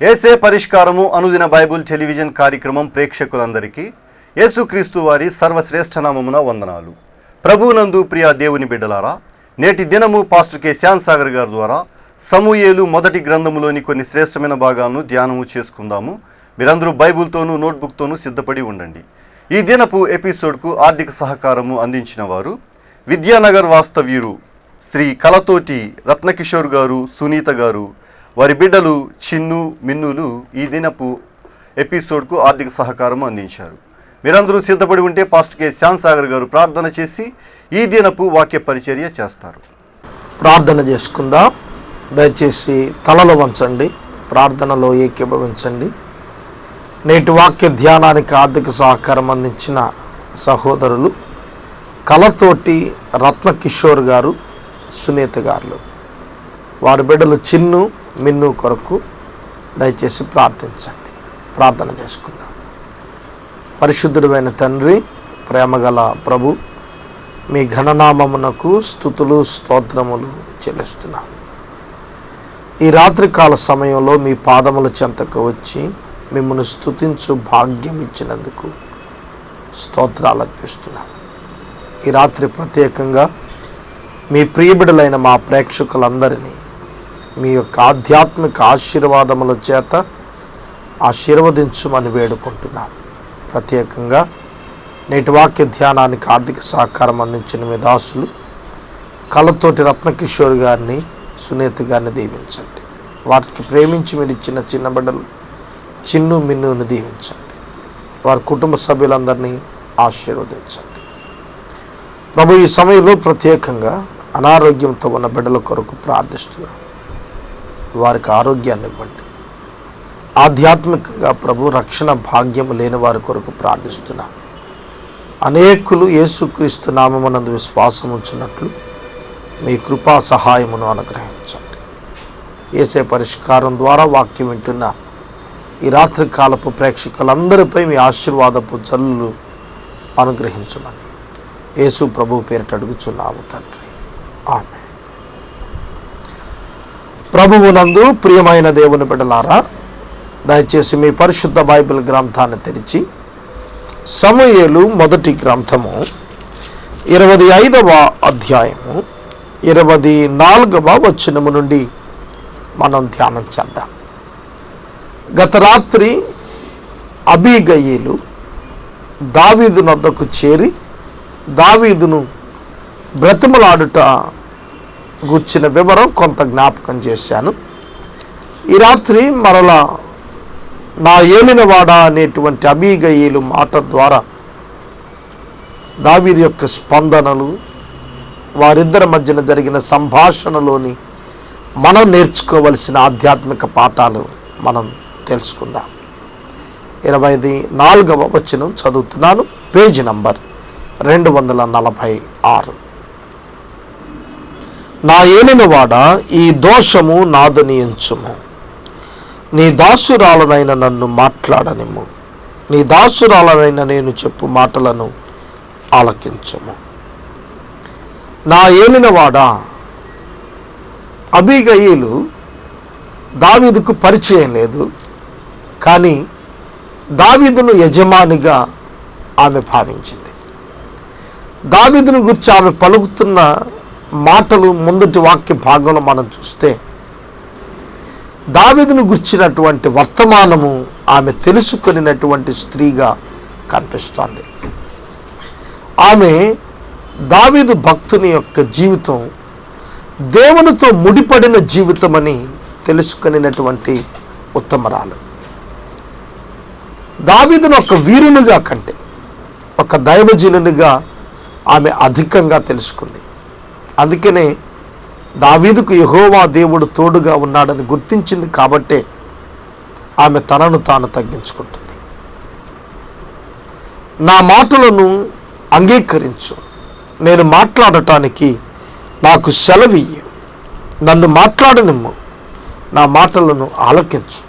ఏసే పరిష్కారము అనుదిన Bible television కార్యక్రమం ప్రేక్షకులందరికీ యేసుక్రీస్తు వారి సర్వశ్రేష్ఠ నామమున వందనాలు. ప్రభువునందు ప్రియ దేవుని బిడ్డలారా, నేటి దినము పాస్టర్ కె శ్యామ్ సాగర్ గారి ద్వారా సమూయేలు మొదటి గ్రంథములోని కొన్ని శ్రేష్టమైన భాగాలను ధ్యానము చేసుకుందాము. మీరందరూ బైబుల్తోనూ నోట్బుక్తోనూ సిద్ధపడి ఉండండి. ఈ దినపు ఎపిసోడ్కు ఆర్థిక సహకారము అందించిన వారు విద్యానగర్ వాస్తవ్యులు శ్రీ కలతోటి రత్నకిషోర్ గారు, సునీత గారు, వారి బిడ్డలు చిన్ను, మిన్నులు ఈ దినపు ఎపిసోడ్కు ఆర్థిక సహకారం అందించారు. మీరందరూ సిద్ధపడి ఉంటే పాస్టర్ కె శ్యామ్ సాగర్ గారు ప్రార్థన చేసి ఈ దినపు వాక్య పరిచర్య చేస్తారు. ప్రార్థన చేసుకుందాం. దయచేసి తలలు వంచండి, ప్రార్థనలో ఏకీభవించండి. నేటి వాక్య ధ్యానానికి ఆర్థిక సహకారం అందించిన సహోదరులు కలతోటి రత్నకిషోర్ గారు, సునీత గారు, వారి బిడ్డలు చిన్ను, మిన్ను కొరకు దయచేసి ప్రార్థించండి. ప్రార్థన చేసుకుందాం. పరిశుద్ధుడైన తండ్రి, ప్రేమగల ప్రభు, మీ ఘననామమునకు స్తుతులు స్తోత్రములు చెల్లిస్తున్నాం. ఈ రాత్రికాల సమయంలో మీ పాదముల చెంతకు వచ్చి మిమ్మల్ని స్తుతించు భాగ్యం ఇచ్చినందుకు స్తోత్రాలు అర్పిస్తున్నాం. ఈ రాత్రి ప్రత్యేకంగా మీ ప్రియబిడలైన మా ప్రేక్షకులందరినీ మీ యొక్క ఆధ్యాత్మిక ఆశీర్వాదముల చేత ఆశీర్వదించుమని వేడుకుంటున్నాం. ప్రత్యేకంగా నేటి వాక్య ధ్యానానికి ఆర్థిక సహకారం అందించిన మీ దాసులు కలతోటి రత్నకిషోర్ గారిని, సునీత గారిని దీవించండి. వారికి ప్రేమించి మీరు ఇచ్చిన చిన్న బిడ్డలు చిన్ను, మిన్నుని దీవించండి. వారి కుటుంబ సభ్యులందరినీ ఆశీర్వదించండి. ప్రభు, ఈ సమయంలో ప్రత్యేకంగా అనారోగ్యంతో ఉన్న బిడ్డల కొరకు ప్రార్థిస్తున్నాం. వారికి ఆరోగ్యాన్ని ఇవ్వండి. ఆధ్యాత్మికంగా ప్రభు రక్షణ భాగ్యము లేని వారి కొరకు ప్రార్థిస్తున్నాం. అనేకులు యేసుక్రీస్తు నామమునందు విశ్వాసం ఉంచినట్లు మీ కృపా సహాయమును అనుగ్రహించండి. యేసే పరిష్కారం ద్వారా వాక్యం వింటున్న ఈ రాత్రి కాలపు ప్రేక్షకులందరిపై మీ ఆశీర్వాదపు జల్లులు అనుగ్రహించమని యేసు ప్రభు పేరిట అడుగుచున్నాము తండ్రి, ఆమేన్. ప్రభువునందు ప్రియమైన దేవుని బిడ్డలారా, దయచేసి మీ పరిశుద్ధ బైబిల్ గ్రంథాన్ని తెరిచి సమూయేలు మొదటి గ్రంథము 25వ అధ్యాయము 24వ వచనము నుండి మనం ధ్యానం చేద్దాం. గత రాత్రి అబీగయీలు దావీదు నొద్దకు చేరి దావీదును బ్రతిమలాడుట గూర్చిన వివరం కొంత జ్ఞాపకం చేశాను. ఈ రాత్రి మరలా నా ఏలినవాడ అనేటువంటి అబీగయీలు మాట ద్వారా దావీదు యొక్క స్పందనలు, వారిద్దరి మధ్యన జరిగిన సంభాషణలోని మనం నేర్చుకోవలసిన ఆధ్యాత్మిక పాఠాలు మనం తెలుసుకుందాం. 24వ వచనం చదువుతున్నాను. Page number 246. నా ఏలినవాడ, ఈ దోషము నాదని ఎంచుము. నీ దాసురాలనైన నన్ను మాట్లాడనిమ్ము. నీ దాసురాలనైన నేను చెప్పు మాటలను ఆలకించుము. నా ఏలినవాడ, అబీగయీలు దావీదుకు పరిచయం లేదు, కానీ దావీదును యజమానిగా ఆమె భావించింది. దావీదును గురించి ఆమె పలుకుతున్న మాటలు ముందటి వాక్య భాగంలో మనం చూస్తే దావీదును గుర్చినటువంటి వర్తమానము ఆమె తెలుసుకొనినటువంటి స్త్రీగా కనిపిస్తోంది. ఆమె దావీదు భక్తుని యొక్క జీవితం దేవునితో ముడిపడిన జీవితం అని తెలుసుకొనినటువంటి ఉత్తమరాలు. దావీదును ఒక వీరునిగా కంటే ఒక దైవజనునిగా ఆమె అధికంగా తెలుసుకుంది. అందుకనే దావీదుకు యెహోవా దేవుడు తోడుగా ఉన్నాడని గుర్తించింది. కాబట్టే ఆమె తనను తాను తగ్గించుకుంటుంది. నా మాటలను అంగీకరించు, నేను మాట్లాడటానికి నాకు సెలవియ్యి, నన్ను మాట్లాడనిమ్ము, నా మాటలను ఆలకించు.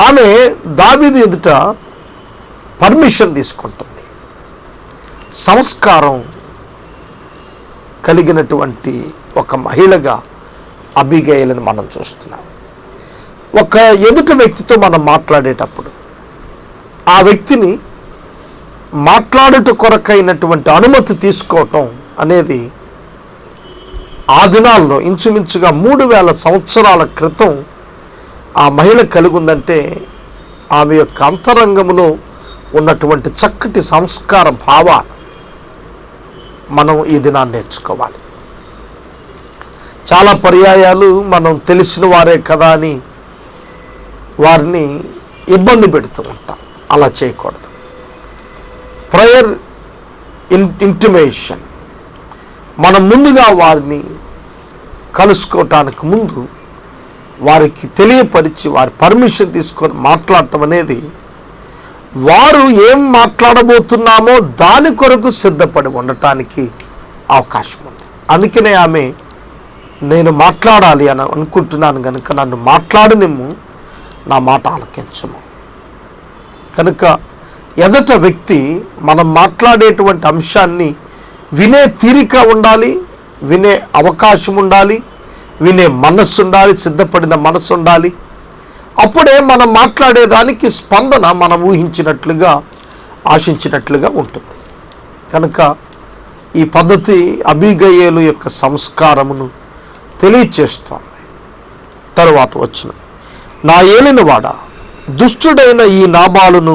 ఆమె దావీదు ఎదుట పర్మిషన్ తీసుకుంటుంది. సంస్కారం కలిగినటువంటి ఒక మహిళగా అబీగయీలును మనం చూస్తున్నాం. ఒక ఎదుటి వ్యక్తితో మనం మాట్లాడేటప్పుడు ఆ వ్యక్తిని మాట్లాడుట కొరకైనటువంటి అనుమతి తీసుకోవటం అనేది ఆ దినాల్లో ఇంచుమించుగా 3000 సంవత్సరాల క్రితం ఆ మహిళ కలిగి ఉందంటే ఆమె యొక్క అంతరంగంలో ఉన్నటువంటి చక్కటి సంస్కార భావాలు మనం ఈ దినాన్ని నేర్చుకోవాలి. చాలా పర్యాయాలు మనం తెలిసిన వారే కదా అని వారిని ఇబ్బంది పెడుతూ ఉంటాం. అలా చేయకూడదు. ప్రయర్ ఇంటిమేషన్, మనం ముందుగా వారిని కలుసుకోవటానికి ముందు వారికి తెలియపరిచి వారి పర్మిషన్ తీసుకొని మాట్లాడటం అనేది వారు ఏం మాట్లాడబోతున్నామో దాని కొరకు సిద్ధపడి ఉండటానికి అవకాశం ఉంది. అందుకనే ఆమె నేను మాట్లాడాలి అని అనుకుంటున్నాను కనుక నన్ను మాట్లాడనిమ్ము, నా మాట ఆలకించము. కనుక ఎదుట వ్యక్తి మనం మాట్లాడేటువంటి అంశాన్ని వినే తీరిక ఉండాలి, వినే అవకాశం ఉండాలి, వినే మనస్సు ఉండాలి, సిద్ధపడిన మనస్సు ఉండాలి. అప్పుడే మనం మాట్లాడేదానికి స్పందన మనం ఊహించినట్లుగా ఆశించినట్లుగా ఉంటుంది. కనుక ఈ పద్ధతి అబీగయేలు యొక్క సంస్కారమును తెలియచేస్తోంది. తరువాత వచ్చిన నా ఏలినవాడ, దుష్టుడైన ఈ నాబాలును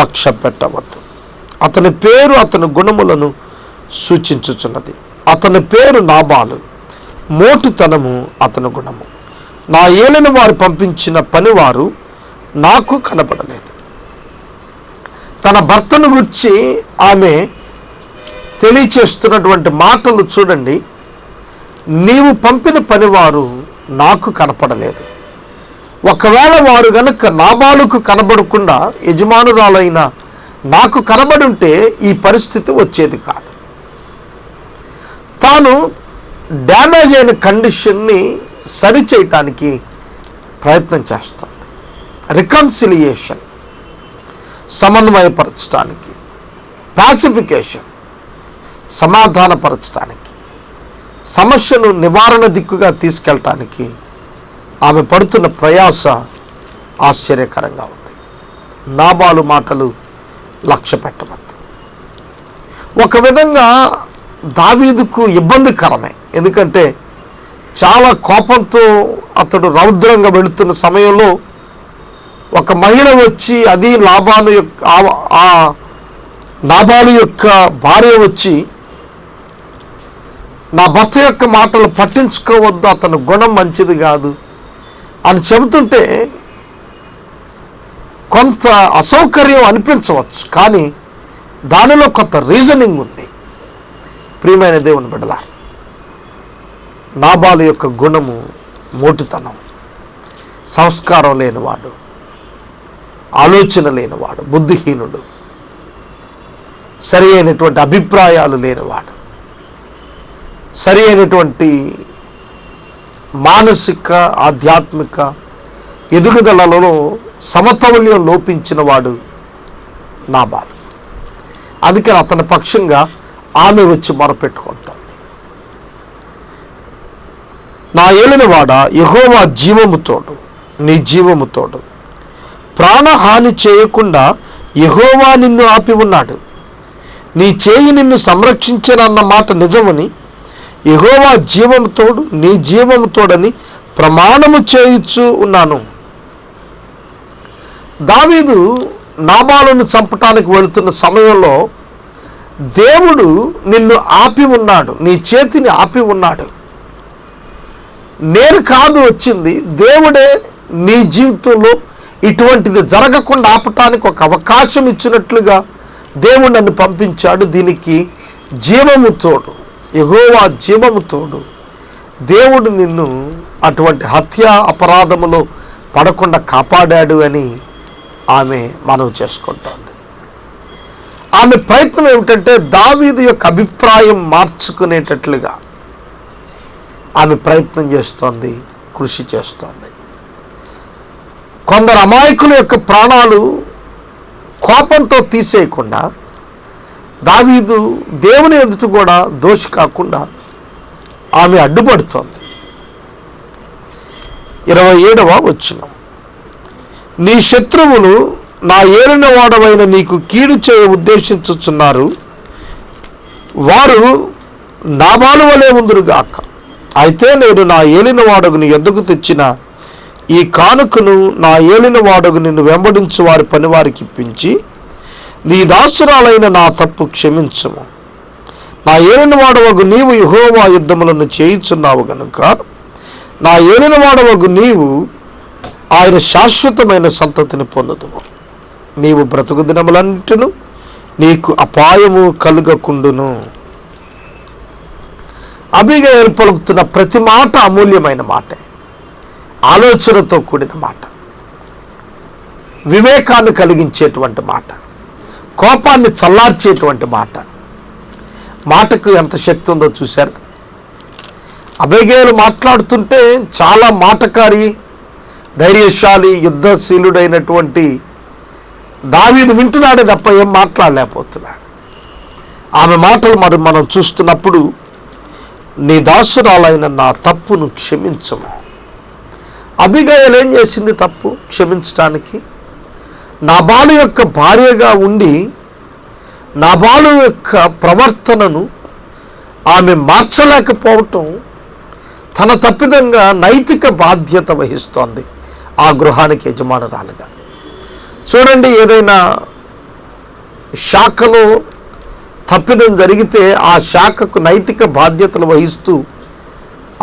లక్ష్య పెట్టవద్దు. అతని పేరు అతని గుణములను సూచించుచున్నది. అతని పేరు నాబాలు, మోటుతనము అతని గుణము. నా ఏలిన వారు పంపించిన పనివారు నాకు కనపడలేదు. తన భర్తను గురించి ఆమె తెలియచేస్తున్నటువంటి మాటలు చూడండి. నీవు పంపిన పనివారు నాకు కనపడలేదు. ఒకవేళ వారు గనుక నాబాలుకు కనబడకుండా యజమానురాలైన నాకు కనబడి ఉంటే ఈ పరిస్థితి వచ్చేది కాదు. తాను డ్యామేజ్ అయిన కండిషన్ని సరిచేయటానికి ప్రయత్నం చేస్తుంది. రికన్సిలియేషన్, సమన్వయపరచడానికి, పాసిఫికేషన్, సమాధానపరచడానికి, సమస్యను నివారణ దిక్కుగా తీసుకెళ్ళటానికి ఆమె పడుతున్న ప్రయాస ఆశ్చర్యకరంగా ఉంది. నాబాలు మాటలు లక్ష్య పెట్టవద్దు. ఒక విధంగా దావీదుకు ఇబ్బందికరమే. ఎందుకంటే చాలా కోపంతో అతడు రౌద్రంగా వెళుతున్న సమయంలో ఒక మహిళ వచ్చి, అది నాబాలు యొక్క భార్య వచ్చి, నా భర్త యొక్క మాటలు పట్టించుకోవద్దు, అతని గుణం మంచిది కాదు అని చెబుతుంటే కొంత అసౌకర్యం అనిపించవచ్చు, కానీ దానిలో కొంత రీజనింగ్ ఉంది. ప్రియమైన దేవుని బిడ్డలారా, నాబాలు యొక్క గుణము మోటుతనం, సంస్కారం లేనివాడు, ఆలోచన లేనివాడు, బుద్ధిహీనుడు, సరి అయినటువంటి అభిప్రాయాలు లేనివాడు, సరి అయినటువంటి మానసిక ఆధ్యాత్మిక ఎదుగుదలలో సమతౌల్యం లోపించిన వాడు నాబాలు. అందుకని అతని పక్షంగా ఆమె వచ్చి మొరపెట్టుకుంటుంది. నా ఏలినవాడ, యెహోవా జీవముతోడు, నీ జీవముతోడు, ప్రాణహాని చేయకుండా యెహోవా నిన్ను ఆపి ఉన్నాడు. నీ చేయి నిన్ను సంరక్షించనన్న మాట నిజమని యెహోవా జీవముతోడు, నీ జీవముతోడని ప్రమాణము చేయుచు ఉన్నాను. దావీదు నాబాలును చంపటానికి వెళుతున్న సమయంలో దేవుడు నిన్ను ఆపి ఉన్నాడు, నీ చేతిని ఆపి ఉన్నాడు. నేను కాదు వచ్చింది, దేవుడే నీ జీవితంలో ఇటువంటిది జరగకుండా ఆపటానికి ఒక అవకాశం ఇచ్చినట్లుగా దేవుడు నన్ను పంపించాడు. దీనికి జీవముతోడు, యెహోవా జీవముతోడు, దేవుడు నిన్ను అటువంటి హత్య అపరాధములో పడకుండా కాపాడాడు అని ఆమె మనవి చేసుకుంటోంది. ఆమె ప్రయత్నం ఏమిటంటే దావీదు యొక్క అభిప్రాయం మార్చుకునేటట్లుగా ఆమె ప్రయత్నం చేస్తోంది, కృషి చేస్తోంది. కొందరు అమాయకుల యొక్క ప్రాణాలు కోపంతో తీసేయకుండా దావీదు దేవుని ఎదుట కూడా దోషి కాకుండా ఆమె అడ్డుపడుతోంది. 27వ వచనం, నీ శత్రువులు నా ఏలిన వాడవైన నీకు కీడు చేయ ఉద్దేశించుచున్నారు. వారు నాబాలు వలె ఉందురుగాక. అయితే నేను నా ఏలిన వాడగు నీ యొద్దకు తెచ్చిన ఈ కానుకను నా ఏలిన వాడగు నిన్ను వెంబడించు వారి పని వారికి ఇప్పించి నీ దాసురాలైన నా తప్పు క్షమించుము. నా ఏలిన వాడవగు నీవు యెహోవా యుద్ధములను చేయుచున్నావు గనుక నా ఏలిన వాడవగు నీవు ఆయన శాశ్వతమైన సంతతిని పొందుదుము. నీవు బ్రతుకు దినములన్నిటిను నీకు అపాయము కలుగకుండును. అబీగయలు పలుకుతున్న ప్రతి మాట అమూల్యమైన మాటే, ఆలోచనతో కూడిన మాట, వివేకాన్ని కలిగించేటువంటి మాట, కోపాన్ని చల్లార్చేటువంటి మాట. మాటకు ఎంత శక్తి ఉందో చూశారు. అబీగయలు మాట్లాడుతుంటే చాలా మాటకారి, ధైర్యశాలి, యుద్ధశీలుడైనటువంటి దావీదు వింటున్నాడే తప్ప ఏం మాట్లాడలేకపోతున్నాడు. ఆమె మాటలు మరి మనం చూస్తున్నప్పుడు నీ దాసురాలైన నా తప్పును క్షమించము. అబీగయలు ఏం చేసింది తప్పు క్షమించడానికి? నాబాలు యొక్క భార్యగా ఉండి నాబాలు యొక్క ప్రవర్తనను ఆమె మార్చలేకపోవటం తన తప్పిదంగా నైతిక బాధ్యత వహిస్తోంది ఆ గృహానికి యజమానురాలుగా. చూడండి, ఏదైనా శాఖలో తప్పిదం జరిగితే ఆ శాఖకు నైతిక బాధ్యతలు వహిస్తూ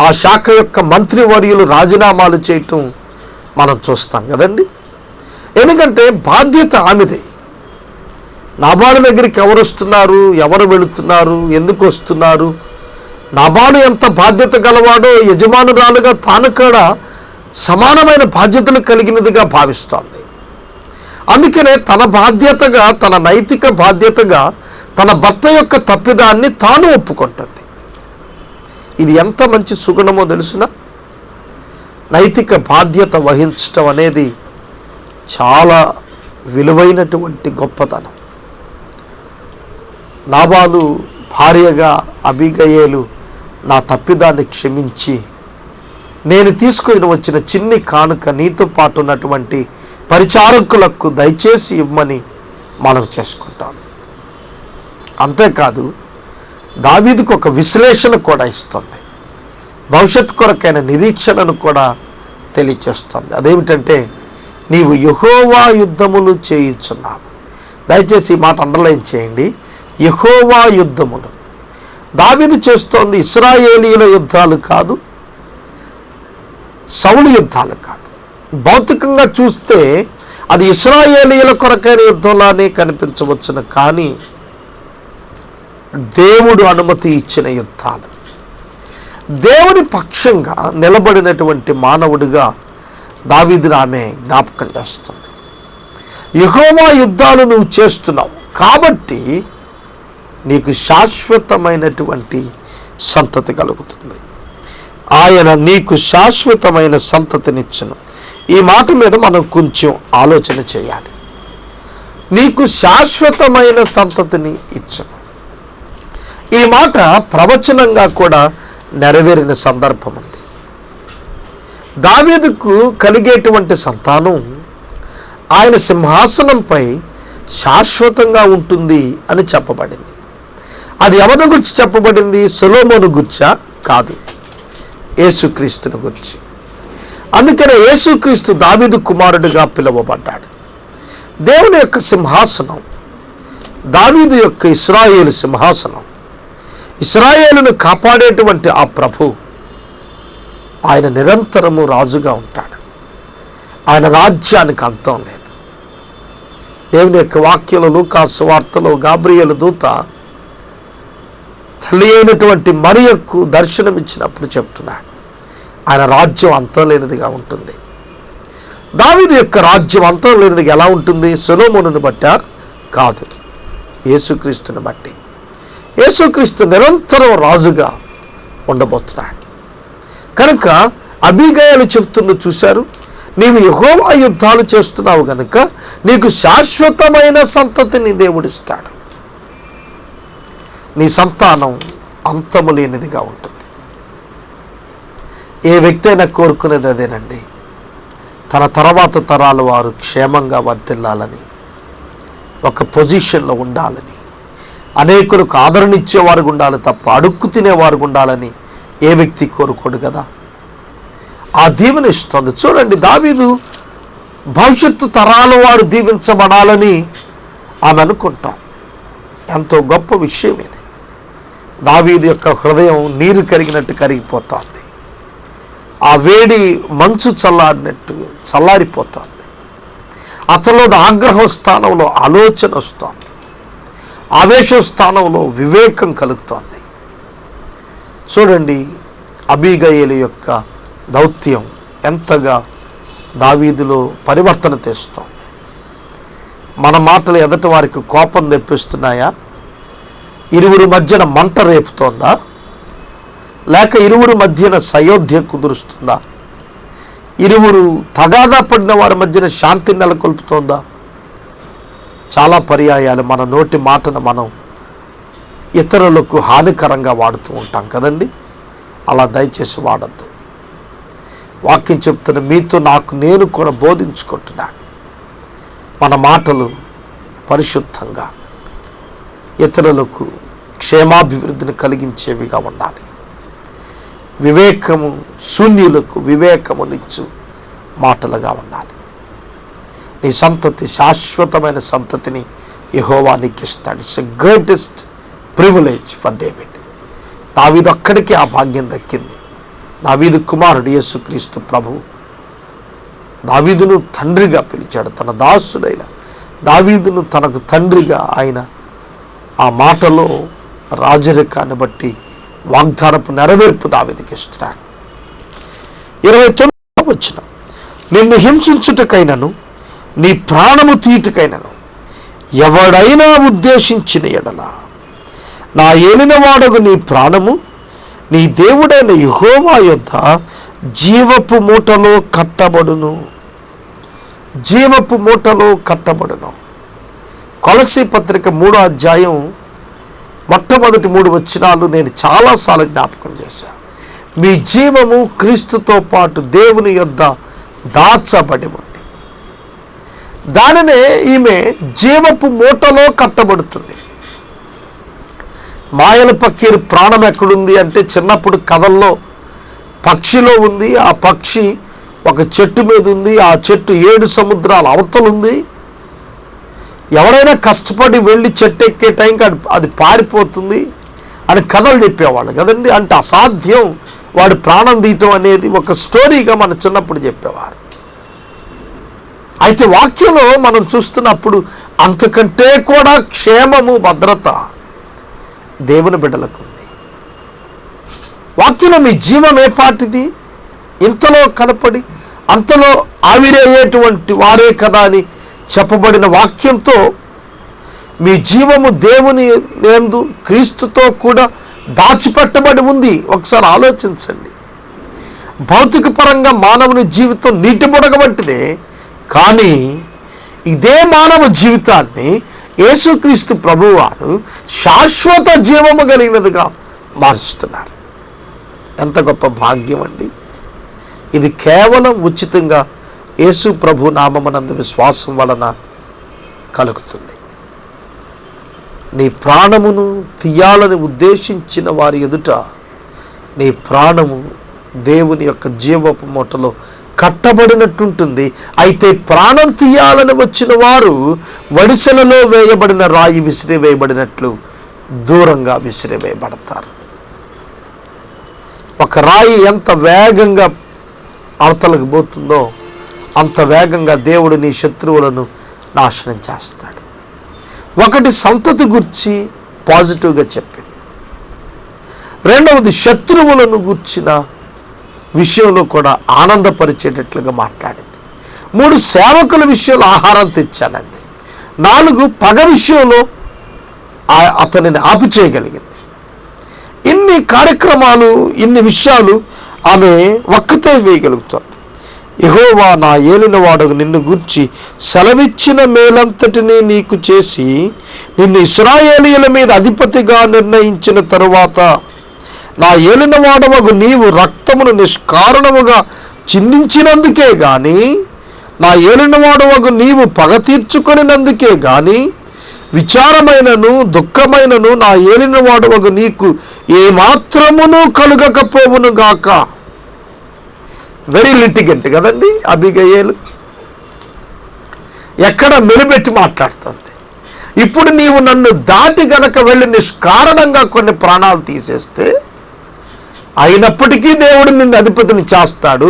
ఆ శాఖ యొక్క మంత్రివర్యులు రాజీనామాలు చేయటం మనం చూస్తాం కదండి. ఎందుకంటే బాధ్యత ఆమెదే. నాబాలు దగ్గరికి ఎవరు వస్తున్నారు, ఎవరు వెళుతున్నారు, ఎందుకు వస్తున్నారు, నాబాలు ఎంత బాధ్యత గలవాడో యజమానురాలుగా తాను కూడా సమానమైన బాధ్యతలు కలిగినదిగా భావిస్తోంది. అందుకనే తన బాధ్యతగా, తన నైతిక బాధ్యతగా తన భర్త యొక్క తప్పిదాన్ని తాను ఒప్పుకుంటుంది. ఇది ఎంత మంచి సుగుణమో తెలుసునా? నైతిక బాధ్యత వహించటం అనేది చాలా విలువైనటువంటి గొప్పతనం. నాబాలు భార్యగా అబీగయలు నా తప్పిదాన్ని క్షమించి నేను తీసుకొని వచ్చిన చిన్ని కానుక నీతో పాటు ఉన్నటువంటి పరిచారకులకు దయచేసి ఇవ్వమని మనం చేసుకుంటాం. అంతేకాదు, దావీదుకు ఒక విశ్లేషణ కూడా ఇస్తుంది, భవిష్యత్తు కొరకైన నిరీక్షణను కూడా తెలియచేస్తుంది. అదేమిటంటే, నీవు యెహోవా యుద్ధములు చేయుచున్నావు. దయచేసి ఈ మాట అండర్లైన్ చేయండి. యెహోవా యుద్ధములు. దావీదు చేస్తోంది ఇశ్రాయేలీయుల యుద్ధాలు కాదు, సౌలు యుద్ధాలు కాదు. భౌతికంగా చూస్తే అది ఇశ్రాయేలీయుల కొరకైన యుద్ధంలానే కనిపించవచ్చును, కానీ దేవుడు అనుమతి ఇచ్చిన యుద్ధాలు. దేవుని పక్షంగా నిలబడినటువంటి మానవుడిగా దావీదును ఆమె జ్ఞాపకం చేస్తుంది. యెహోవా యుద్ధాలు నువ్వు చేస్తున్నావు కాబట్టి నీకు శాశ్వతమైనటువంటి సంతతి కలుగుతుంది. ఆయన నీకు శాశ్వతమైన సంతతినిచ్చును. ఈ మాట మీద మనం కొంచెం ఆలోచన చేయాలి. నీకు శాశ్వతమైన సంతతిని ఇచ్చును. ఈ మాట ప్రవచనంగా కూడా నెరవేరిన సందర్భం ఉంది. దావీదుకు కలిగేటువంటి సంతానం ఆయన సింహాసనంపై శాశ్వతంగా ఉంటుంది అని చెప్పబడింది. అది ఎవరిని గురించి చెప్పబడింది? సొలొమోను గురించా? కాదు, యేసుక్రీస్తుని గురించి. అందుకనే యేసుక్రీస్తు దావీదు కుమారుడిగా పిలువబడ్డాడు. దేవుని యొక్క సింహాసనం దావీదు యొక్క ఇశ్రాయేలు సింహాసనం. ఇశ్రాయేలును కాపాడేటువంటి ఆ ప్రభు ఆయన నిరంతరము రాజుగా ఉంటాడు. ఆయన రాజ్యానికి అంతం లేదు. దేవుని యొక్క వాక్యంలో లూకా సువార్తలో గాబ్రియేలు దూత తల్లి అయినటువంటి మరియకు దర్శనమిచ్చినప్పుడు చెప్తున్నాడు, ఆయన రాజ్యం అంతం లేనిదిగా ఉంటుంది. దావీదు యొక్క రాజ్యం అంతం లేనిదిగా ఎలా ఉంటుంది? సొలొమోనును బట్టా? కాదు, యేసుక్రీస్తుని బట్టి. యేసుక్రీస్తు నిరంతరం రాజుగా ఉండబోతున్నాడు. కనుక అబీగయలు చెప్తుంది చూశారు, నీవు యెహోవా యుద్ధాలు చేస్తున్నావు కనుక నీకు శాశ్వతమైన సంతతిని దేవుడిస్తాడు. నీ సంతానం అంతము లేనిదిగా ఉంటుంది. ఏ వ్యక్తి అయినా కోరుకునేది అదేనండి. తన తర్వాత తరాల వారు క్షేమంగా వర్ధిల్లాలని, ఒక పొజిషన్లో ఉండాలని, అనేకులకు ఆదరణ ఇచ్చేవారు ఉండాలి తప్ప అడుక్కు తినేవారు ఉండాలని ఏ వ్యక్తి కోరుకోడు కదా. ఆ దీవెన ఇస్తుంది. చూడండి, దావీదు భవిష్యత్తు తరాల వారు దీవించబడాలని ఆమె అనుకుంటాం. ఎంతో గొప్ప విషయం ఇది. దావీదు యొక్క హృదయం నీరు కరిగినట్టు కరిగిపోతుంది. ఆ వేడి మంచు చల్లారినట్టు చల్లారిపోతుంది. అతనిలో ఆగ్రహం స్థానంలో ఆలోచన వస్తుంది. ఆవేశ స్థానంలో వివేకం కలుగుతోంది. చూడండి, అబీగయీలు యొక్క దౌత్యం ఎంతగా దావీదులో పరివర్తన తెస్తోంది. మన మాటలు ఎదటి వారికి కోపం తెప్పిస్తున్నాయా? ఇరువురి మధ్యన మంట రేపుతోందా? లేక ఇరువురి మధ్యన సయోధ్య కుదురుస్తుందా? ఇరువురు తగాదా పడిన వారి మధ్యన శాంతి నెలకొల్పుతోందా? చాలా పర్యాయాలు మన నోటి మాటను మనం ఇతరులకు హానికరంగా వాడుతూ ఉంటాం కదండి. అలా దయచేసి వాడద్దు. వాక్యం చెప్తున్న మీతో నేను కూడా బోధించుకుంటున్నాను. మన మాటలు పరిశుద్ధంగా ఇతరులకు క్షేమాభివృద్ధిని కలిగించేవిగా ఉండాలి. వివేకము శూన్యులకు వివేకమునిచ్చు మాటలుగా ఉండాలి. నీ సంతతి శాశ్వతమైన సంతతిని యెహోవా నీకు ఇస్తాడు. It's a greatest privilege for David. దావీదు అక్కడికి ఆ భాగ్యం దక్కింది. దావీదు కుమారుడు యేసుక్రీస్తు ప్రభువు దావీదును తండ్రిగా పిలిచాడు. తన దాసుడైన దావీదును తనకు తండ్రిగా ఆయన ఆ మాటలో రాజరికాన్ని బట్టి వాగ్దానపు నెరవేర్పు దావీదుకి ఇస్తున్నాడు. 29వ వచనం, నిన్ను హింసించుటకైనను నీ ప్రాణము తీయుటకైనను ఎవడైనా ఉద్దేశించిన ఎడల నా ఏలినవాడగు నీ ప్రాణము నీ దేవుడైన యెహోవా యొద్ద జీవపు మూటలో కట్టబడును. జీవపు మూటలో కట్టబడును. కొలసీ పత్రిక 3వ అధ్యాయం మొట్టమొదటి 3 వచనాలు నేను చాలాసార్లు జ్ఞాపకం చేశాను. మీ జీవము క్రీస్తుతో పాటు దేవుని యొద్ద దాచబడి ఉంది. దానినే ఈమె జీవపు మూటలో కట్టబడుతుంది. మాయల పక్కీరు ప్రాణం ఎక్కడుంది అంటే చిన్నప్పుడు కథల్లో పక్షిలో ఉంది. ఆ పక్షి ఒక చెట్టు మీద ఉంది. ఆ చెట్టు 7 సముద్రాల అవతలుంది. ఎవరైనా కష్టపడి వెళ్ళి చెట్టు ఎక్కే టైంకి అది పారిపోతుంది అని కథలు చెప్పేవాళ్ళు కదండి. అంటే అసాధ్యం వాడు ప్రాణం తీయటం అనేది ఒక స్టోరీగా మన చిన్నప్పుడు చెప్పేవారు. అయితే వాక్యంలో మనం చూస్తున్నప్పుడు అంతకంటే కూడా క్షేమము భద్రత దేవుని బిడ్డలకు ఉంది. వాక్యంలో మీ జీవం ఏ పాటిది? ఇంతలో కనపడి అంతలో ఆవిరయ్యేటువంటి వారే కదా అని చెప్పబడిన వాక్యంతో మీ జీవము దేవుని యందు క్రీస్తుతో కూడా దాచిపెట్టబడి ఉంది. ఒకసారి ఆలోచించండి. భౌతిక పరంగా మానవుని జీవితం నీటి బుడగ వంటిదే. కానీ ఇదే మానవ జీవితాన్ని యేసుక్రీస్తు ప్రభువారు శాశ్వత జీవము కలిగినదిగా మార్చుతున్నారు. ఎంత గొప్ప భాగ్యం అండి. ఇది కేవలం ఉచితంగా యేసు ప్రభు నామమునందు విశ్వాసం వలన కలుగుతుంది. నీ ప్రాణమును తీయాలని ఉద్దేశించిన వారి ఎదుట నీ ప్రాణము దేవుని యొక్క జీవపు మూటలో కట్టబడినట్టుంటుంది. అయితే ప్రాణం తీయాలని వచ్చిన వారు వడిసెలలో వేయబడిన రాయి విసిరివేయబడినట్లు దూరంగా విసిరివేయబడతారు. ఒక రాయి ఎంత వేగంగా అవతలకు పోతుందో అంత వేగంగా దేవుడు నీ శత్రువులను నాశనం చేస్తాడు. ఒకటి సంతతి గురించి పాజిటివ్గా చెప్పింది. రెండవది శత్రువులను గుర్చిన విషయంలో కూడా ఆనందపరిచేటట్లుగా మాట్లాడింది. 3 సేవకుల విషయంలో ఆహారం తెచ్చానంది. 4 పగ విషయంలో అతనిని ఆపు చేయగలిగింది. ఇన్ని కార్యక్రమాలు, ఇన్ని విషయాలు ఆమె ఒక్కతే వేయగలుగుతుంది. యెహోవా నా ఏలినవాడగు నిన్ను గూర్చి సెలవిచ్చిన మేలంతటినీ నీకు చేసి నిన్ను ఇశ్రాయేలీయుల మీద అధిపతిగా నిర్ణయించిన తరువాత నా ఏలినవాడవగు నీవు రక్తమును నిష్కారణముగా చిందించినందుకే గాని నా ఏలినవాడు వగు నీవు పగ తీర్చుకొనినందుకే గాని విచారమైనను దుఃఖమైనను నా ఏలినవాడు వగు నీకు ఏమాత్రమును కలుగకపోవును గాక. వెరీ లిటిగెంట్ కదండి అబిగయేలు. ఎక్కడ మెలిపెట్టి మాట్లాడుతుంది. ఇప్పుడు నీవు నన్ను దాటి గనక వెళ్ళి నిష్కారణంగా కొన్ని ప్రాణాలు తీసేస్తే అయినప్పటికీ దేవుడు నిన్ను అధిపతిని చేస్తాడు.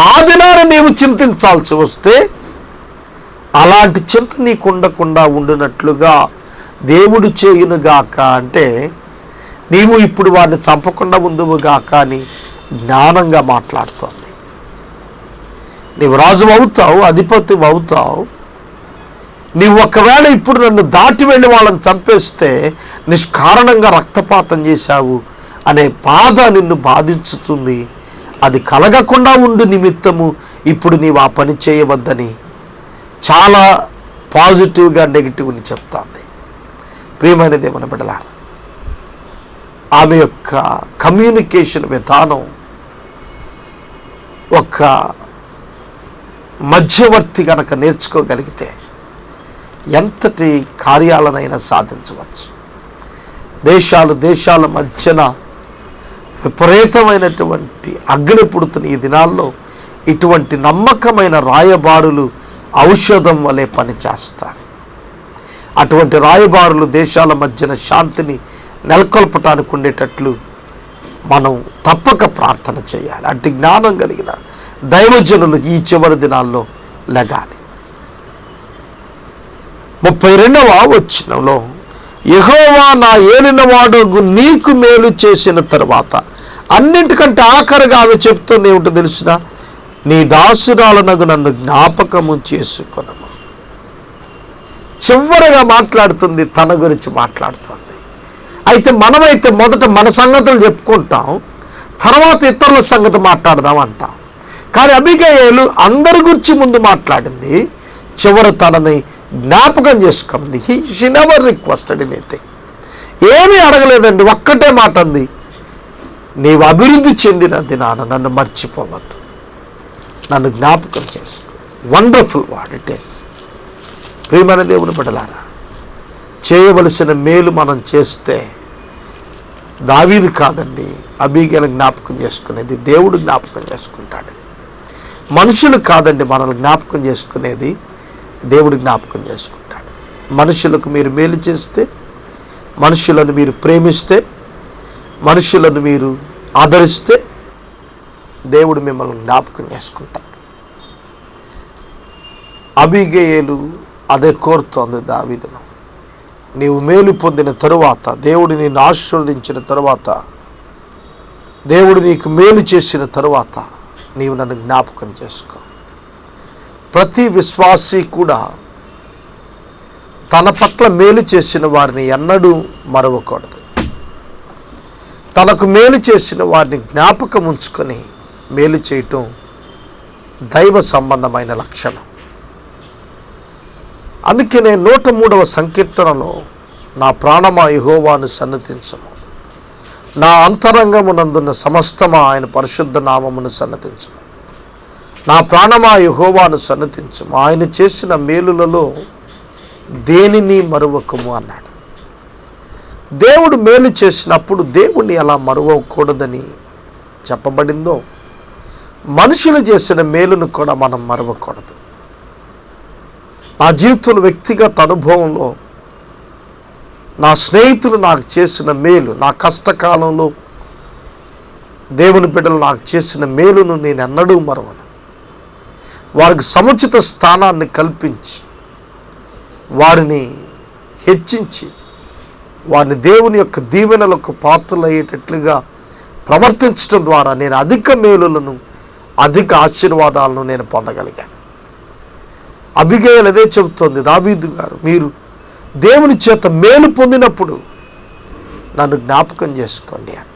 ఆ దినాన నీవు చింతించాల్సి వస్తే అలాంటి చింత నీకు ఉండకుండా ఉండినట్లుగా దేవుడు చేయునుగాక అంటే నీవు ఇప్పుడు వారిని చంపకుండా ఉందువుగాక అని జ్ఞానంగా మాట్లాడుతోంది. నీవు రాజు అవుతావు, అధిపతి అవుతావు. నీవు ఒకవేళ ఇప్పుడు నన్ను దాటి వెళ్ళి వాళ్ళని చంపేస్తే నిష్కారణంగా రక్తపాతం చేశావు అనే బాధ నిన్ను బాధించుతుంది. అది కలగకుండా ఉండు నిమిత్తము ఇప్పుడు నీవు ఆ పని చేయవద్దని చాలా పాజిటివ్గా నెగిటివ్ని చెప్తాంది. ప్రియమైన దేవుని బిడ్డలారా, ఆమె యొక్క కమ్యూనికేషన్ విధానం ఒక మధ్యవర్తి కనుక నేర్చుకోగలిగితే ఎంతటి కార్యాలనైనా సాధించవచ్చు. దేశాల మధ్యన విపరీతమైనటువంటి అగ్ని పుడుతున్న ఈ దినాల్లో ఇటువంటి నమ్మకమైన రాయబారులు ఔషధం వలె పనిచేస్తారు. అటువంటి రాయబారులు దేశాల మధ్యన శాంతిని నెలకొల్పటానికి ఉండేటట్లు మనం తప్పక ప్రార్థన చేయాలి. అట్టి జ్ఞానం కలిగిన దైవజనులు ఈ చివరి దినాల్లో లెగాలి. 32వ వచనంలో యెహోవా నా ఏలినవాడు నీకు మేలు చేసిన తరువాత, అన్నింటికంటే ఆఖరిగా ఆమె చెప్తుంది ఏమిటో తెలిసిన, నీ దాసురాలనగు నన్ను జ్ఞాపకము చేసుకొనము. చివరిగా మాట్లాడుతుంది, తన గురించి మాట్లాడుతుంది. అయితే మనమైతే మొదట మన సంగతులు చెప్పుకుంటాం, తర్వాత ఇతరుల సంగతి మాట్లాడదాం అంటాం. కానీ అబిగయేలు అందరి గురించి ముందు మాట్లాడింది, చివరి తనని జ్ఞాపకం చేసుకుంది. She never requested anything. ఏమీ అడగలేదండి, ఒక్కటే మాట అంది, నీవు అభివృద్ధి చెందిన దినాన నన్ను మర్చిపోవద్దు, నన్ను జ్ఞాపకం చేసుకో. Wonderful word it is. ప్రియమైన దేవుని బిడ్డలారా, చేయవలసిన మేలు మనం చేస్తే దావీదు కాదండి అబీగేలు జ్ఞాపకం చేసుకునేది, దేవుడు జ్ఞాపకం చేసుకుంటాడు. మనుషులు కాదండి మనల్ని జ్ఞాపకం చేసుకునేది, దేవుడు జ్ఞాపకం చేసుకుంటాడు. మనుషులకు మీరు మేలు చేస్తే, మనుషులను మీరు ప్రేమిస్తే, మనుషులను మీరు ఆదరిస్తే దేవుడు మిమ్మల్ని జ్ఞాపకం చేసుకుంటాడు. అబీగయేలు అదే కోరుతోంది దావీదును. నీవు మేలు పొందిన తరువాత, దేవుడు నిన్ను ఆశీర్వదించిన తరువాత, దేవుడు నీకు మేలు చేసిన తరువాత నీవు నన్ను జ్ఞాపకం చేసుకో. ప్రతి విశ్వాసి కూడా తన పట్ల మేలు చేసిన వారిని ఎన్నడూ మరవకూడదు. తనకు మేలు చేసిన వారిని జ్ఞాపకం ఉంచుకొని మేలు చేయటం దైవ సంబంధమైన లక్షణం. అందుకనే 103వ సంకీర్తనలో, నా ప్రాణమా యెహోవాను సన్నతించుము, నా అంతరంగమునందున్న సమస్తమా ఆయన పరిశుద్ధ నామమును సన్నతించుము. నా ప్రాణమా యెహోవాను సన్నతించుము, ఆయన చేసిన మేలులలో దేనిని మరువకము అన్నాడు. దేవుడు మేలు చేసినప్పుడు దేవుణ్ణి ఎలా మరువకూడదని చెప్పబడిందో, మనుషులు చేసిన మేలును కూడా మనం మరవకూడదు. నా జీవితంలో వ్యక్తిగత అనుభవంలో నా స్నేహితులు నాకు చేసిన మేలు, నా కష్టకాలంలో దేవుని బిడ్డలు నాకు చేసిన మేలును నేను ఎన్నడూ మరవను. వారికి సముచిత స్థానాన్ని కల్పించి, వారిని హెచ్చించి, వారిని దేవుని యొక్క దీవెనలకు పాత్రలయ్యేటట్లుగా ప్రవర్తించడం ద్వారా నేను అధిక మేలులను, అధిక ఆశీర్వాదాలను నేను పొందగలిగాను. అబిగయలు అదే చెబుతోంది, దావీదు గారు మీరు దేవుని చేత మేలు పొందినప్పుడు నన్ను జ్ఞాపకం చేసుకోండి అని.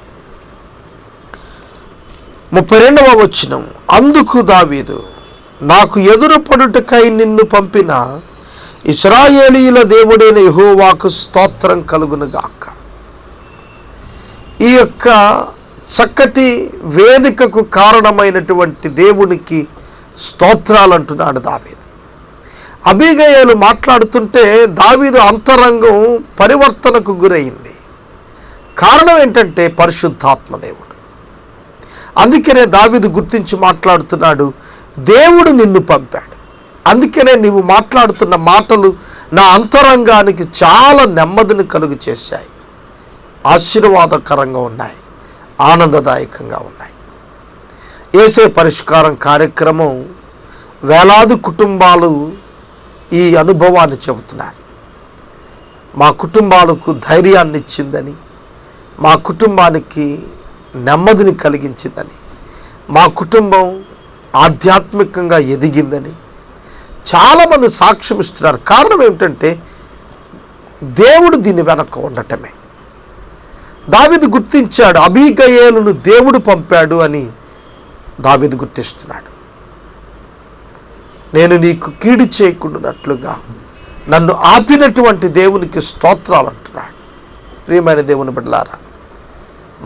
32వ వచనం, అందుకు దావీదు, నాకు ఎదురుపడుటకై నిన్ను పంపిన ఇశ్రాయేలీయుల దేవుడైన యెహోవాకు స్తోత్రం కలుగునుగాక. ఈ యొక్క చక్కటి వేదికకు కారణమైనటువంటి దేవునికి స్తోత్రాలు అంటున్నాడు దావీదు. అబీగయలు మాట్లాడుతుంటే దావీదు అంతరంగం పరివర్తనకు గురైంది. కారణం ఏంటంటే పరిశుద్ధాత్మ దేవుడు. అందుకనే దావీదు గుర్తించి మాట్లాడుతున్నాడు, దేవుడు నిన్ను పంపాడు. అందుకనే నీవు మాట్లాడుతున్న మాటలు నా అంతరంగానికి చాలా నెమ్మదిని కలుగు చేశాయి, ఆశీర్వాదకరంగా ఉన్నాయి, ఆనందదాయకంగా ఉన్నాయి. యేసే పరిష్కారం కార్యక్రమం వేలాది కుటుంబాలు ఈ అనుభవాన్ని చెబుతున్నారు. మా కుటుంబాలకు ధైర్యాన్ని ఇచ్చిందని, మా కుటుంబానికి నెమ్మదిని కలిగించిందని, మా కుటుంబం ఆధ్యాత్మికంగా ఎదిగిందని చాలామంది సాక్ష్యం ఇస్తున్నారు. కారణం ఏమిటంటే దేవుడు దీని వెనక ఉండటమే. దావీదు గుర్తించాడు, అబీగయలును దేవుడు పంపాడు అని దావీదు గుర్తిస్తున్నాడు. నేను నీకు కీడు చేయకుండానట్లుగా నన్ను ఆపినటువంటి దేవునికి స్తోత్రాలు అంటున్నాడు. ప్రియమైన దేవుని బిడ్డలారా,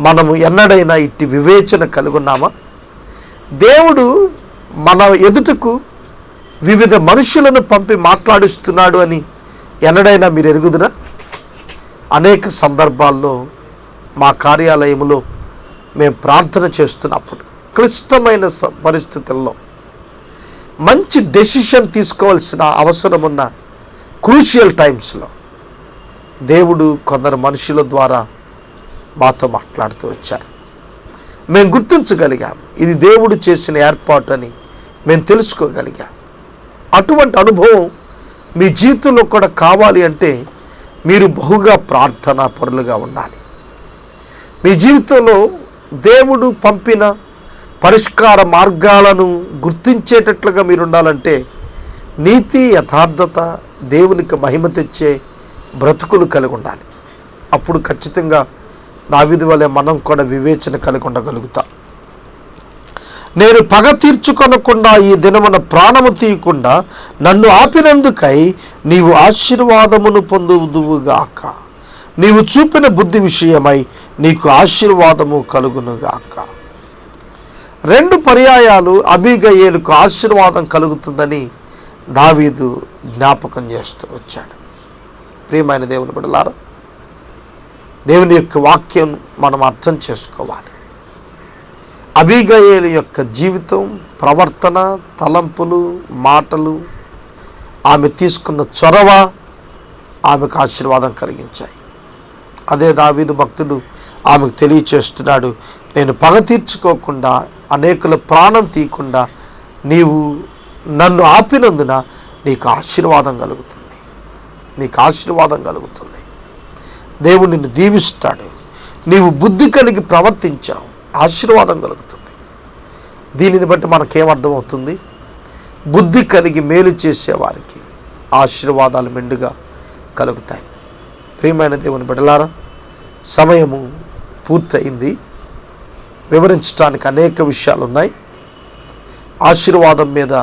మనము ఎన్నడైనా ఇట్టి వివేచన కలుగున్నామా? దేవుడు మన ఎదుటకు వివిధ మనుషులను పంపి మాట్లాడిస్తున్నాడు అని ఎన్నడైనా మీరు ఎరుగుదురా? అనేక సందర్భాల్లో మా కార్యాలయంలో మేము ప్రార్థన చేస్తున్నప్పుడు క్లిష్టమైన పరిస్థితుల్లో మంచి డెసిషన్ తీసుకోవాల్సిన అవసరం ఉన్న క్రూషియల్ టైమ్స్లో దేవుడు కొందరు మనుషుల ద్వారా మాతో మాట్లాడుతూ వచ్చారు. మేము గుర్తించగలిగాం, ఇది దేవుడు చేసిన ఏర్పాటు అని మేము తెలుసుకోగలిగాం. అటువంటి అనుభవం మీ జీవితంలో కూడా కావాలి అంటే మీరు బహుగా ప్రార్థనా పరులుగా ఉండాలి. మీ జీవితంలో దేవుడు పంపిన పరిష్కార మార్గాలను గుర్తించేటట్లుగా మీరు ఉండాలంటే నీతి, యథార్థత, దేవునికి మహిమ తెచ్చే బ్రతుకులు కలిగి ఉండాలి. అప్పుడు ఖచ్చితంగా దావీదు వలె మనం కూడా వివేచన కలిగి ఉండగలుగుతాం. నేను పగ తీర్చుకొనకుండా ఈ దినమున ప్రాణము తీయకుండా నన్ను ఆపినందుకై నీవు ఆశీర్వాదమును పొందుదువుగాక. నీవు చూపిన బుద్ధి విషయమై నీకు ఆశీర్వాదము కలుగునుగాక. 2 పర్యాయాలు అబీగయలుకు ఆశీర్వాదం కలుగుతుందని దావీదు జ్ఞాపకం చేస్తూ వచ్చాడు. ప్రియమైన దేవుని బిడ్డలారా, దేవుని యొక్క వాక్యం మనం అర్థం చేసుకోవాలి. అబీగయలు యొక్క జీవితం, ప్రవర్తన, తలంపులు, మాటలు, ఆమె తీసుకున్న చొరవ ఆమెకు ఆశీర్వాదం కలిగించాయి. అదే దావీదు భక్తుడు ఆమెకు తెలియచేస్తున్నాడు, నేను పగ తీర్చుకోకుండా, అనేకుల ప్రాణం తీయకుండా నీవు నన్ను ఆపినందున నీకు ఆశీర్వాదం కలుగుతుంది, నీకు ఆశీర్వాదం కలుగుతుంది. దేవుడు నిన్ను దీవిస్తాడు. నీవు బుద్ధి కలిగి ప్రవర్తించావు, ఆశీర్వాదం కలుగుతుంది. దీనిని బట్టి మనకేమర్థమవుతుంది? బుద్ధి కలిగి మేలు చేసేవారికి ఆశీర్వాదాలు మెండుగా కలుగుతాయి. ప్రియమైన దేవుని బిడ్డలారా, సమయము పూర్తయింది. వివరించడానికి అనేక విషయాలు ఉన్నాయి. ఆశీర్వాదం మీద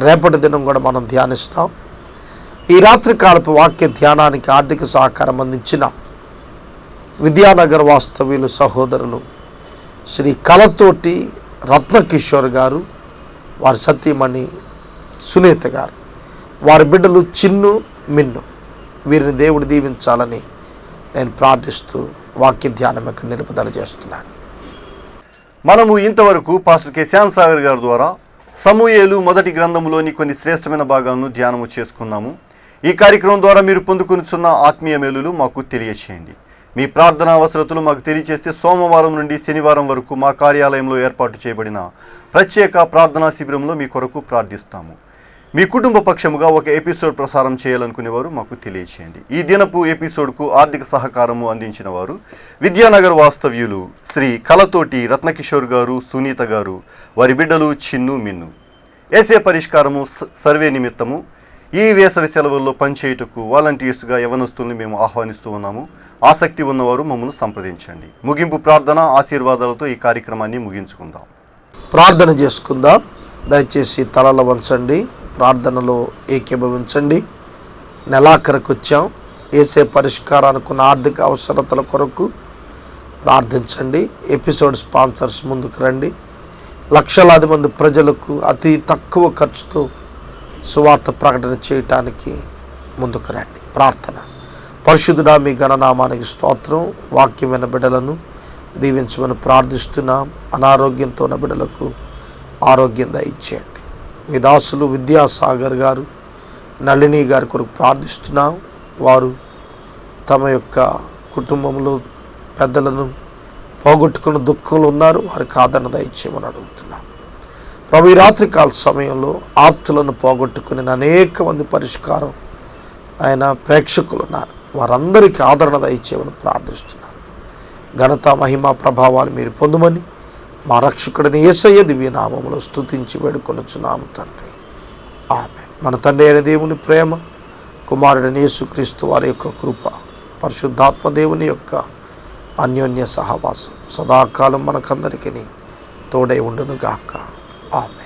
రేపటి దినం కూడా మనం ధ్యానిస్తాం. ఈ రాత్రికాలపు వాక్య ధ్యానానికి ఆర్థిక సహకారం అందించిన విద్యానగర్ వాస్తవ్యులు సహోదరులు శ్రీ కలతోటి రత్నకిషోర్ గారు, వారి సతీమణి సునీత గారు, వారి బిడ్డలు చిన్ను, మిన్ను, వీరిని దేవుడు దీవించాలని నేను ప్రార్థిస్తూ వాక్య ధ్యానం ఇక్కడ నిలుపుదల చేస్తున్నాను. మనము ఇంతవరకు పాస్టర్ కె శ్యామ్ సాగర్ గారి ద్వారా సమూయేలు మొదటి గ్రంథంలోని కొన్ని శ్రేష్టమైన భాగాలను ధ్యానము చేసుకున్నాము. ఈ కార్యక్రమం ద్వారా మీరు పొందుకొనిచున్న ఆత్మీయ మేలులు మాకు తెలియచేయండి. మీ ప్రార్థనా అవసరతలు మాకు తెలియచేస్తే సోమవారం నుండి శనివారం వరకు మా కార్యాలయంలో ఏర్పాటు చేయబడిన ప్రత్యేక ప్రార్థనా శిబిరంలో మీ కొరకు ప్రార్థిస్తాము. మీ కుటుంబ పక్షముగా ఒక ఎపిసోడ్ ప్రసారం చేయాలనుకునేవారు మాకు తెలియచేయండి. ఈ దినపు ఎపిసోడ్కు ఆర్థిక సహకారము అందించిన వారు విద్యానగర్ వాస్తవ్యులు శ్రీ కలతోటి రత్నకిషోర్ గారు, సునీత గారు, వారి బిడ్డలు చిన్ను, మిన్ను. ఏసే పరిష్కారము సర్వే నిమిత్తము ఈ వేసవి సెలవుల్లో పనిచేయుటకు వాలంటీర్స్గా యవనస్తుల్ని మేము ఆహ్వానిస్తూ ఉన్నాము. ఆసక్తి ఉన్నవారు మమ్మల్ని సంప్రదించండి. ముగింపు ప్రార్థన ఆశీర్వాదాలతో ఈ కార్యక్రమాన్ని ముగించుకుందాం. ప్రార్థన చేసుకుందాం. దయచేసి తలలు వంచండి, ప్రార్థనలో ఏకీభవించండి. నెలాఖరికి వచ్చాం. ఏసే పరిష్కారానికి ఆర్థిక అవసరతల కొరకు ప్రార్థించండి. ఎపిసోడ్ స్పాన్సర్స్ ముందుకు రండి. లక్షలాది మంది ప్రజలకు అతి తక్కువ ఖర్చుతో సువార్త ప్రకటన చేయటానికి ముందుకు రండి. ప్రార్థన. పరిశుద్ధుడా, మీ ఘననామానికి స్తోత్రం. వాక్యం విన్న బిడ్డలను దీవించమని ప్రార్థిస్తున్నాం. అనారోగ్యంతో ఉన్న బిడ్డలకు ఆరోగ్యం దయచేయండి. మీ దాసులు విద్యాసాగర్ గారు, నళిని గారి కొరకు ప్రార్థిస్తున్నాం. వారు తమ యొక్క కుటుంబంలో పెద్దలను పోగొట్టుకున్న దుఃఖంలో ఉన్నారు. వారికి ఆదరణ దయచేయమని అడుగుతున్నాం. ప్రభు, ఈ రాత్రికాల సమయంలో ఆప్తులను పోగొట్టుకుని అనేక మంది పరిష్కారం ఆయన ప్రేక్షకులు ఉన్నారు. వారందరికీ ఆదరణ దయచేయమని ప్రార్థిస్తున్నాం. ఘనత, మహిమ, ప్రభావాలు మీరు పొందమని మా రక్షకుడిని యేసయ్య దివ్యనామములో స్తుతించి వేడుకొనుచున్నాము తండ్రి. ఆమేన్. మన తండ్రి అయిన దేవుని ప్రేమ, కుమారుడైన యేసుక్రీస్తు వారి యొక్క కృప, పరిశుద్ధాత్మ దేవుని యొక్క అన్యోన్య సహవాసం సదాకాలం మనకందరికీ తోడై ఉండును గాక. ఆమేన్.